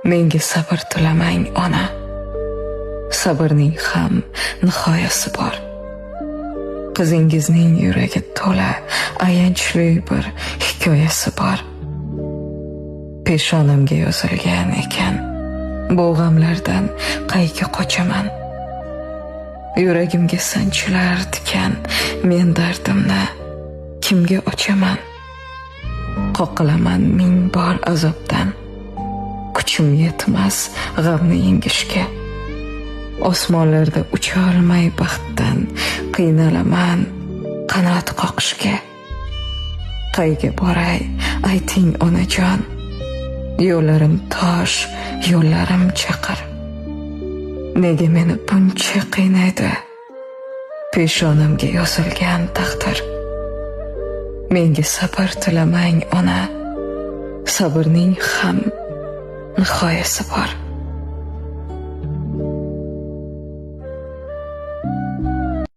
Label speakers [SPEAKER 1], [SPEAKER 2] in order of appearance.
[SPEAKER 1] Menga sabr tilamang ona. Sabrning ham nihoyasi bor. Qizingizning yuragi to'la ayanchli bir hikoyasi bor. Peshonamga yozilgan ekan, bu g'amlardan qayga qochaman. Yuragimga sanchilar tikan, men dardimni kimga ochaman? Qoqilaman ming bor azobdan, kuchim yetmas g'amni yengishga. Osmonlarda ucha olmay baxtdan qiynalaman qanot qoqishga. Qayga boray ayting onajon, yo'llarim tosh, yo'llarim chaqir. Nega meni buncha qiynaydi peshonamga yozilgan taqdir? Menga sabr tilamang ona, sabrning ham nihoyasi bor.